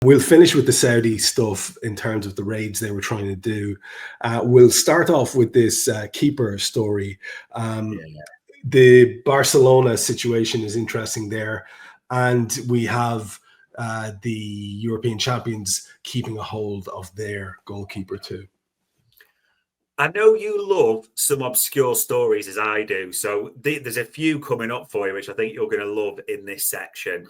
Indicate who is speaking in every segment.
Speaker 1: We'll finish with the Saudi stuff in terms of the raids they were trying to do. We'll start off with this keeper story. The Barcelona situation is interesting there. And we have the European champions keeping a hold of their goalkeeper too.
Speaker 2: I know you love some obscure stories as I do. So there's a few coming up for you, which I think you're going to love in this section.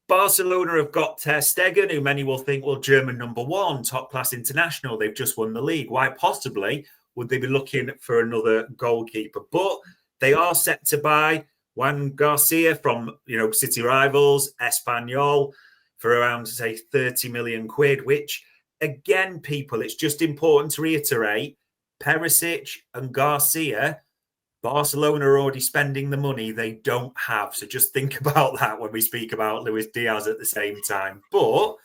Speaker 2: Barcelona have got Ter Stegen, who many will think, well, German number one, top-class international. They've just won the league. Why possibly would they be looking for another goalkeeper? But they are set to buy Juan Garcia from, city rivals, Espanyol, for around, say, 30 million quid, which, again, people, it's just important to reiterate, Perisic and Garcia, Barcelona are already spending the money they don't have. So just think about that when we speak about Luis Diaz at the same time. But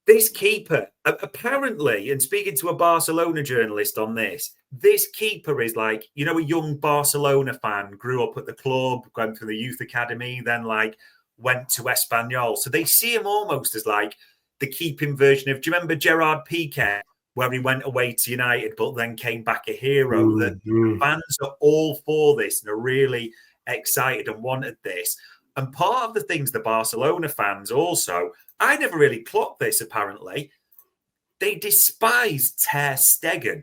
Speaker 2: this keeper, apparently, and speaking to a Barcelona journalist on this keeper is like, a young Barcelona fan, grew up at the club, went through the youth academy, then went to Espanyol. So they see him almost as like the keeping version of, do you remember Gerard Piqué, where he went away to United, but then came back a hero? The fans are all for this and are really excited and wanted this. And part of the things the Barcelona fans also, I never really clocked this apparently, they despise Ter Stegen.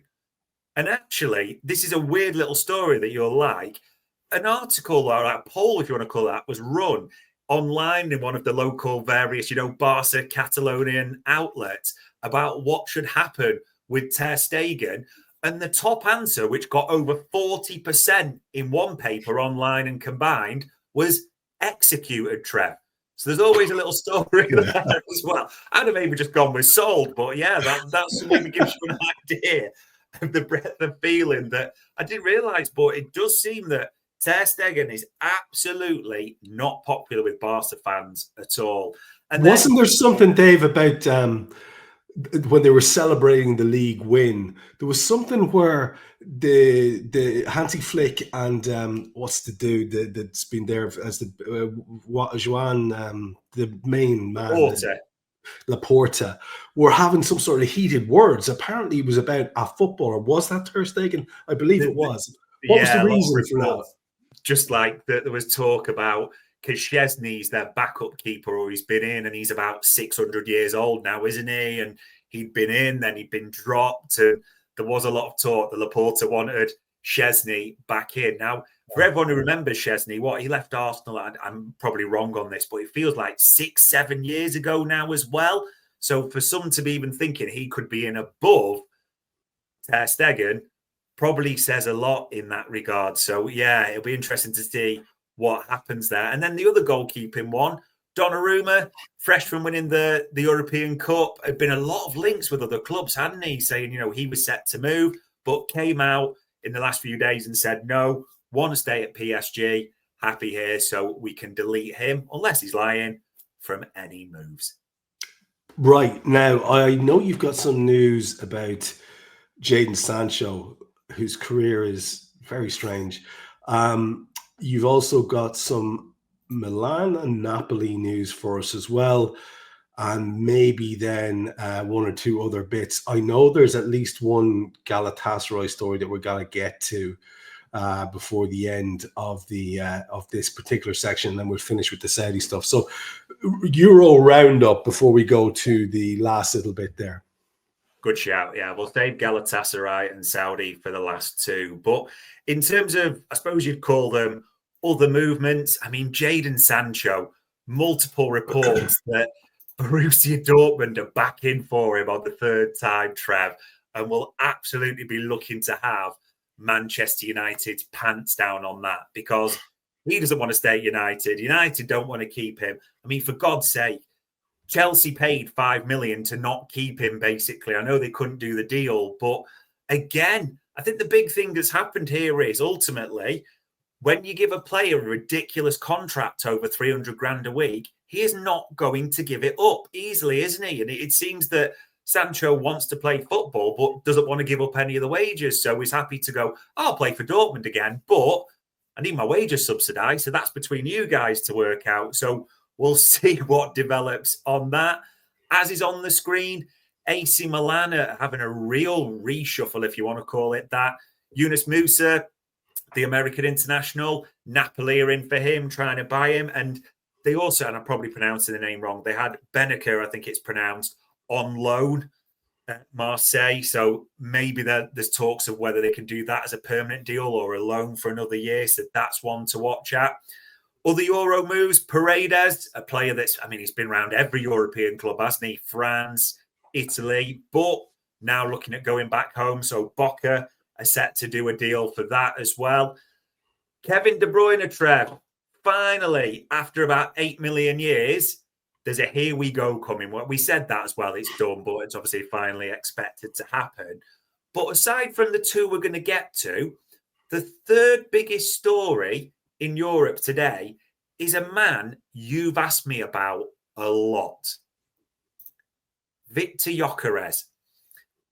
Speaker 2: And actually, this is a weird little story that you'll like. An article, or a poll, if you want to call that, was run online in one of the local various, Barca Catalonian outlets about what should happen with Ter Stegen. And the top answer, which got over 40% in one paper online and combined, was executed, Trev. So there's always a little story there as well. I'd have maybe just gone with sold, but yeah, that's maybe gives you an idea of the breadth of feeling that I didn't realise. But it does seem that Ter Stegen is absolutely not popular with Barca fans at all. And
Speaker 1: wasn't there something, Dave, about when they were celebrating the league win? There was something where the Hansi Flick and what's the dude that's been there as the Joan, the main man, Laporta, were having some sort of heated words. Apparently, it was about a footballer. Was that Ter Stegen? I believe it was. What was the reason for that?
Speaker 2: Just like that, there was talk about because Szczesny's their backup keeper, or he's been in, and he's about 600 years old now, isn't he? And he'd been in, then he'd been dropped. And there was a lot of talk that Laporta wanted Szczesny back in. Now, for everyone who remembers Szczesny, he left Arsenal, I'm probably wrong on this, but it feels like 6-7 years ago now as well. So for some to be even thinking he could be in above Ter Stegen probably says a lot in that regard. So yeah, it'll be interesting to see what happens there. And then the other goalkeeping one, Donnarumma, fresh from winning the European Cup, had been a lot of links with other clubs, hadn't he? Saying, he was set to move, but came out in the last few days and said, no, want to stay at PSG, happy here, so we can delete him, unless he's lying, from any moves.
Speaker 1: Right. Now, I know you've got some news about Jadon Sancho, whose career is very strange. You've also got some Milan and Napoli news for us as well, and maybe then one or two other bits. I know there's at least one Galatasaray story that we're going to get to before the end of this particular section, and then we'll finish with the Saudi stuff. So Euro roundup before we go to the last little bit there.
Speaker 2: Good shout. Yeah, we'll save Galatasaray and Saudi for the last two. But in terms of, I suppose you'd call them other movements, I mean, Jadon Sancho, multiple reports that Borussia Dortmund are back in for him on the third time, Trev, and will absolutely be looking to have Manchester United's pants down on that, because he doesn't want to stay at United. United don't want to keep him. I mean, for God's sake, Chelsea paid 5 million to not keep him, basically. I know they couldn't do the deal, but again, I think the big thing that's happened here is ultimately when you give a player a ridiculous contract over 300 grand a week, he is not going to give it up easily, isn't he? And it seems that Sancho wants to play football, but doesn't want to give up any of the wages. So he's happy to go, I'll play for Dortmund again, but I need my wages subsidised. So that's between you guys to work out. So we'll see what develops on that. as is on the screen, AC Milan are having a real reshuffle, if you want to call it that. Yunus Musa, the American international, Napoli are in for him, trying to buy him. And they also, and I'm probably pronouncing the name wrong, they had Benacer, I think it's pronounced, on loan at Marseille. So maybe there's talks of whether they can do that as a permanent deal or a loan for another year. So that's one to watch at. Other Euro moves, Paredes, a player he's been around every European club, hasn't he? France, Italy, but now looking at going back home. So Boca are set to do a deal for that as well. Kevin De Bruyne, Trev, finally, after about 8 million years, there's a here we go coming. Well, we said that as well, it's done, but it's obviously finally expected to happen. But aside from the two we're going to get to, the third biggest story in Europe today is a man you've asked me about a lot. Victor Yarez.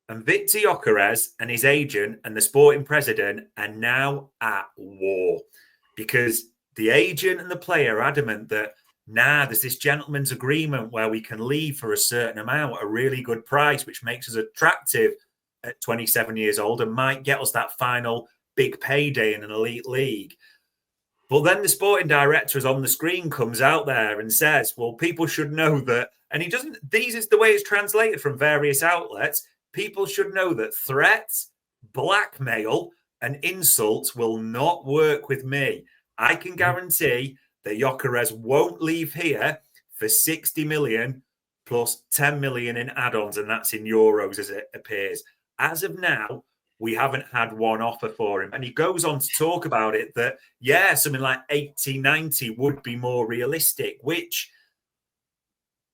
Speaker 2: And Victor Yarez and his agent and the sporting president are now at war because the agent and the player are adamant that, there's this gentleman's agreement where we can leave for a certain amount, a really good price, which makes us attractive at 27 years old and might get us that final big payday in an elite league. But then the sporting director is on the screen, comes out there and says, well, people should know that, and he doesn't, these is the way it's translated from various outlets. People should know that threats, blackmail, and insults will not work with me. I can guarantee that Yarez won't leave here for 60 million plus 10 million in add-ons, and that's in euros as it appears. As of now, we haven't had one offer for him. And he goes on to talk about it that, something like 80, 90 would be more realistic, which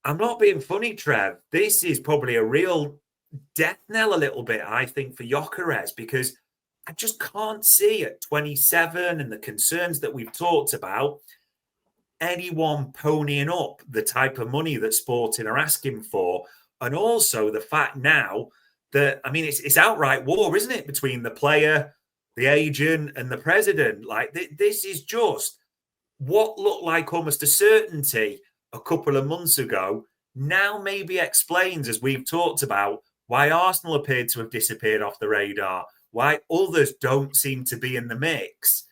Speaker 2: I'm not being funny, Trev. This is probably a real death knell a little bit, I think, for Yarez, because I just can't see at 27 and the concerns that we've talked about, anyone ponying up the type of money that Sporting are asking for. And also the fact now that, it's outright war, isn't it, between the player, the agent, and the president? Like, this is just what looked like almost a certainty a couple of months ago. Now maybe explains, as we've talked about, why Arsenal appeared to have disappeared off the radar, why others don't seem to be in the mix.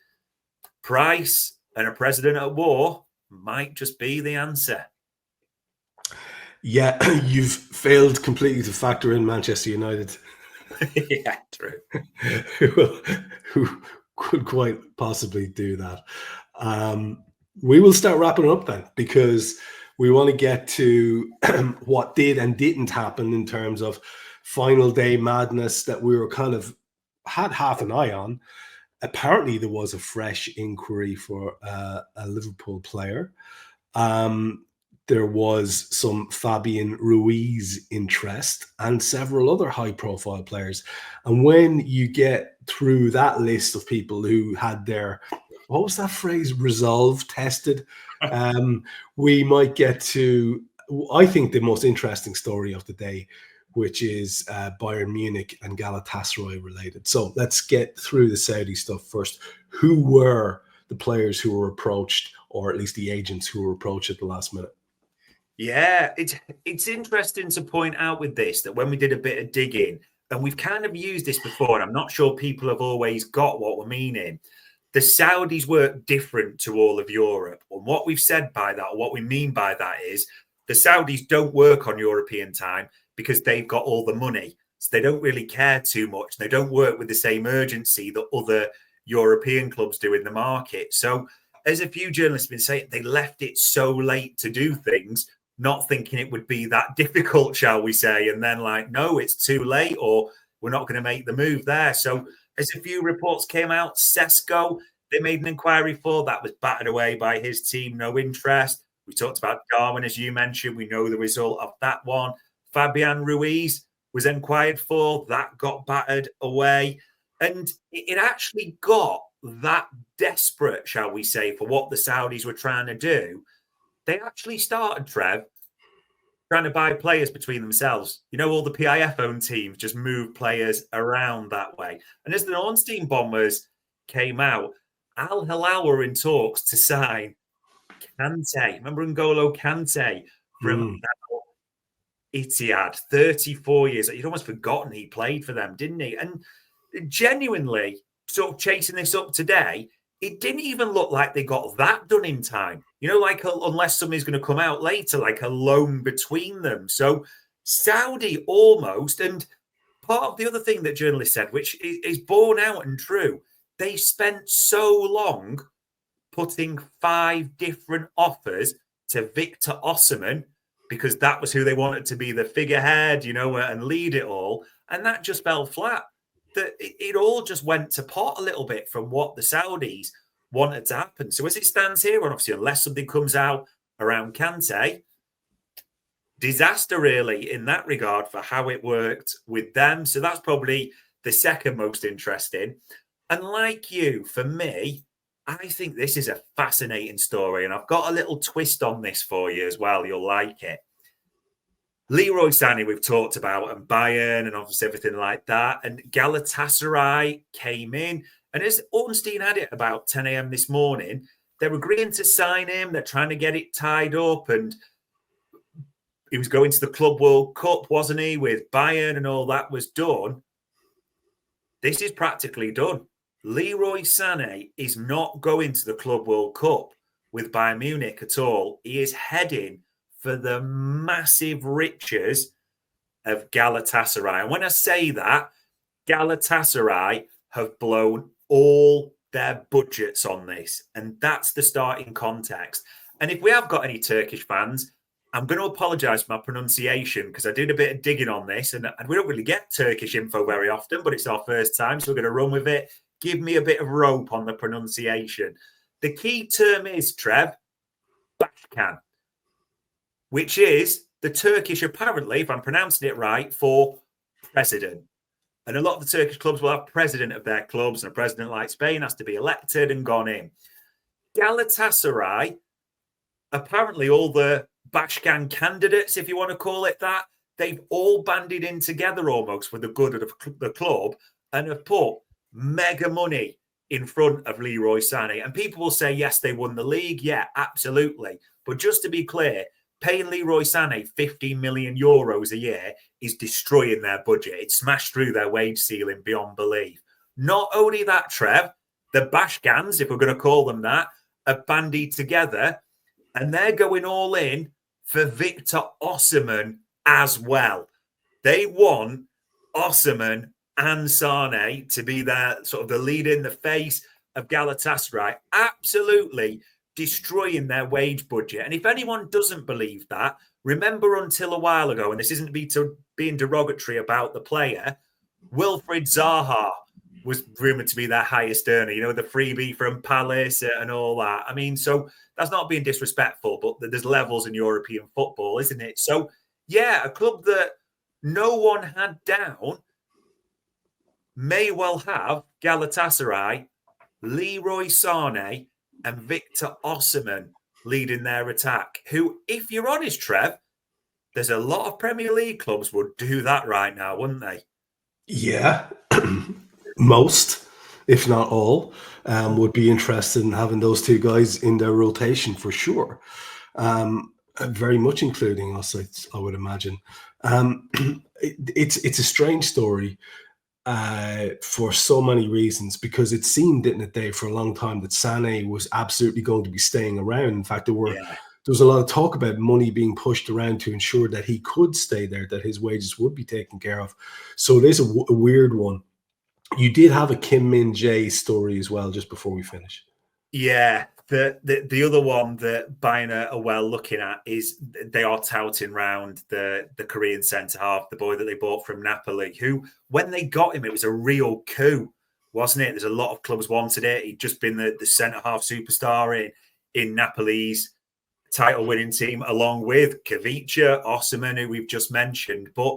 Speaker 2: Price and a president at war might just be the answer.
Speaker 1: Yeah, you've failed completely to factor in Manchester United.
Speaker 2: Yeah, true.
Speaker 1: who could quite possibly do that. We will start wrapping up then, because we want to get to what did and didn't happen in terms of final day madness that we were kind of had half an eye on. Apparently, there was a fresh inquiry for a Liverpool player. There was some Fabian Ruiz interest and several other high-profile players. And when you get through that list of people who had their, what was that phrase, resolve tested, we might get to, I think, the most interesting story of the day, which is Bayern Munich and Galatasaray related. So let's get through the Saudi stuff first. Who were the players who were approached, or at least the agents who were approached at the last minute?
Speaker 2: Yeah, it's interesting to point out with this that when we did a bit of digging, and we've kind of used this before, and I'm not sure people have always got what we're meaning. The Saudis work different to all of Europe. And what we've said by that, or what we mean by that, is the Saudis don't work on European time because they've got all the money. So they don't really care too much. They don't work with the same urgency that other European clubs do in the market. So as a few journalists have been saying, they left it so late to do things, not thinking it would be that difficult, shall we say, and then like, no, it's too late, or we're not going to make the move there. So as a few reports came out, Šeško, they made an inquiry for, that was battered away by his team, no interest. We talked about Darwin, as you mentioned, we know the result of that one. Fabian Ruiz was inquired for, that got battered away. And it actually got that desperate, shall we say, for what the Saudis were trying to do. They actually started, Trev, trying to buy players between themselves. You know, all the PIF-owned teams just move players around that way. And as the Ornstein Bombers came out, Al Hilal were in talks to sign Kante. Remember N'Golo Kante from Etihad, 34 years. You'd almost forgotten he played for them, didn't he? And genuinely, sort of chasing this up today, it didn't even look like they got that done in time. You know, like unless something's going to come out later, like a loan between them. So Saudi almost, and part of the other thing that journalists said, which is borne out and true, they spent so long putting 5 different offers to Victor Osimhen because that was who they wanted to be the figurehead, you know, and lead it all. And that just fell flat. It all just went to pot a little bit from what the Saudis wanted to happen. So as it stands here, and obviously unless something comes out around Kante, disaster really in that regard for how it worked with them. So that's probably the second most interesting. And like you, for me, I think this is a fascinating story. And I've got a little twist on this for you as well. You'll like it. Leroy Sane, we've talked about, and Bayern, and obviously everything like that. And Galatasaray came in. And as Ornstein had it about 10 a.m. this morning, they're agreeing to sign him. They're trying to get it tied up. And he was going to the Club World Cup, wasn't he, with Bayern, and all that was done. This is practically done. Leroy Sane is not going to the Club World Cup with Bayern Munich at all. He is heading for the massive riches of Galatasaray. And when I say that, Galatasaray have blown all their budgets on this. And that's the starting context. And if we have got any Turkish fans, I'm going to apologise for my pronunciation because I did a bit of digging on this and we don't really get Turkish info very often, but it's our first time, so we're going to run with it. Give me a bit of rope on the pronunciation. The key term is, Trev, Başkan, which is the Turkish, apparently, if I'm pronouncing it right, for president. And a lot of the Turkish clubs will have president of their clubs, and a president like Spain has to be elected and gone in. Galatasaray, apparently all the Başkan candidates, if you want to call it that, they've all banded in together almost for the good of the club and have put mega money in front of Leroy Sane. And people will say, yes, they won the league. Yeah, absolutely. But just to be clear, paying Leroy Sane 15 million euros a year is destroying their budget. It smashed through their wage ceiling beyond belief. Not only that, Trev, the Başkans, if we're going to call them that, are bandied together and they're going all in for Victor Osimhen as well. They want Osimhen and Sane to be their sort of the lead in the face of Galatasaray, absolutely destroying their wage budget. And if anyone doesn't believe that, remember until a while ago, and this isn't being derogatory about the player, Wilfried Zaha was rumoured to be their highest earner, you know, the freebie from Palace and all that. I mean, so that's not being disrespectful, but there's levels in European football, isn't it? So, yeah, a club that no one had down may well have Galatasaray, Leroy Sane and Victor Osimhen leading their attack, who, if you're honest, Trev, there's a lot of Premier League clubs would do that right now, wouldn't they?
Speaker 1: Yeah, most, if not all, would be interested in having those two guys in their rotation for sure. Very much including us, I would imagine. It's a strange story for so many reasons, because it seemed, didn't it, Dave, for a long time that Sane was absolutely going to be staying around. In fact, there was a lot of talk about money being pushed around to ensure that he could stay there, that his wages would be taken care of. So it is a weird one. You did have a Kim Min-jae story as well, just before we finish.
Speaker 2: Yeah, the other one that Bayern are well looking at is they are touting round the Korean centre-half, the boy that they bought from Napoli, who, when they got him, it was a real coup, wasn't it? There's a lot of clubs wanted it. He'd just been the centre-half superstar in Napoli's title-winning team, along with Kavicha, Osimhen, who we've just mentioned. But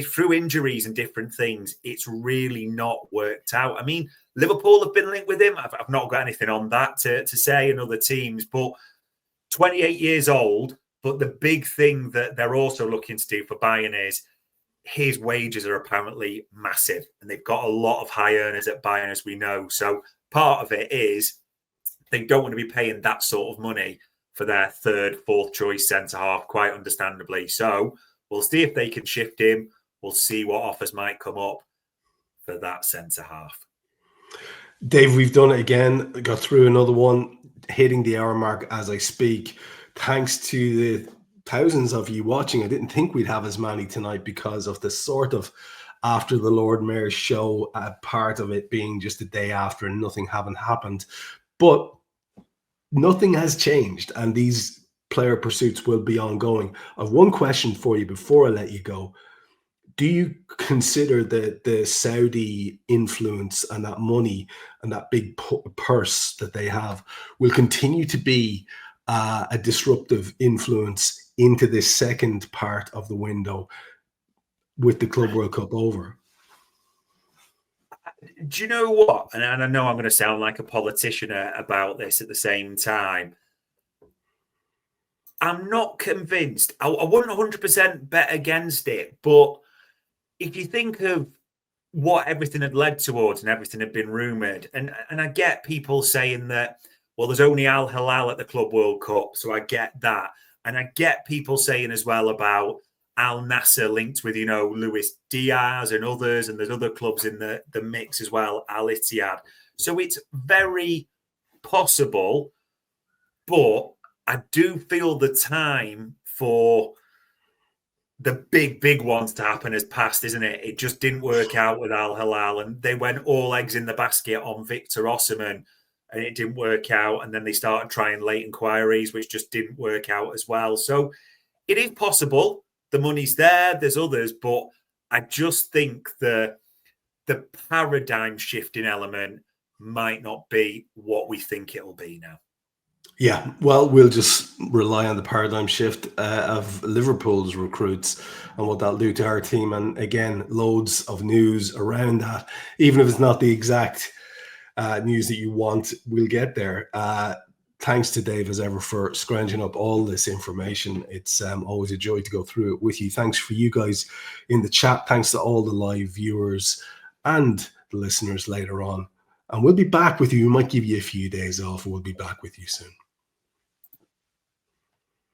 Speaker 2: through injuries and different things, it's really not worked out. I mean, Liverpool have been linked with him. I've not got anything on that to say, and other teams, but 28 years old. But the big thing that they're also looking to do for Bayern is his wages are apparently massive, and they've got a lot of high earners at Bayern, as we know. So part of it is they don't want to be paying that sort of money for their third, fourth choice centre-half, quite understandably. So We'll see if they can shift him. We'll see what offers might come up for that centre-half.
Speaker 1: Dave, we've done it again. Got through another one, hitting the hour mark as I speak. Thanks to the thousands of you watching. I didn't think we'd have as many tonight because of the sort of after the Lord Mayor's show, part of it being just the day after and nothing having happened. But nothing has changed, and these player pursuits will be ongoing. I've one question for you before I let you go. Do you consider that the Saudi influence and that money and that big purse that they have will continue to be a disruptive influence into this second part of the window with the Club World Cup over?
Speaker 2: Do you know what? And I know I'm going to sound like a politician about this at the same time. I'm not convinced. I wouldn't 100% bet against it, but if you think of what everything had led towards and everything had been rumoured, and I get people saying that, well, there's only Al Hilal at the Club World Cup, so I get that. And I get people saying as well about Al Nassr linked with, Luis Diaz and others, and there's other clubs in the mix as well, Al Ittihad. So it's very possible, but I do feel the time for the big ones to happen has passed, isn't it? It just didn't work out with Al Hilal, and they went all eggs in the basket on Victor Osimhen, and it didn't work out. And then they started trying late inquiries, which just didn't work out as well. So it is possible. The money's there. There's others, but I just think the paradigm shifting element might not be what we think it'll be now.
Speaker 1: Yeah, well, we'll just rely on the paradigm shift of Liverpool's recruits and what that'll do to our team. And again, loads of news around that. Even if it's not the exact news that you want, we'll get there. Thanks to Dave, as ever, for scrounging up all this information. It's always a joy to go through it with you. Thanks for you guys in the chat. Thanks to all the live viewers and the listeners later on. And we'll be back with you. We might give you a few days off, and we'll be back with you soon.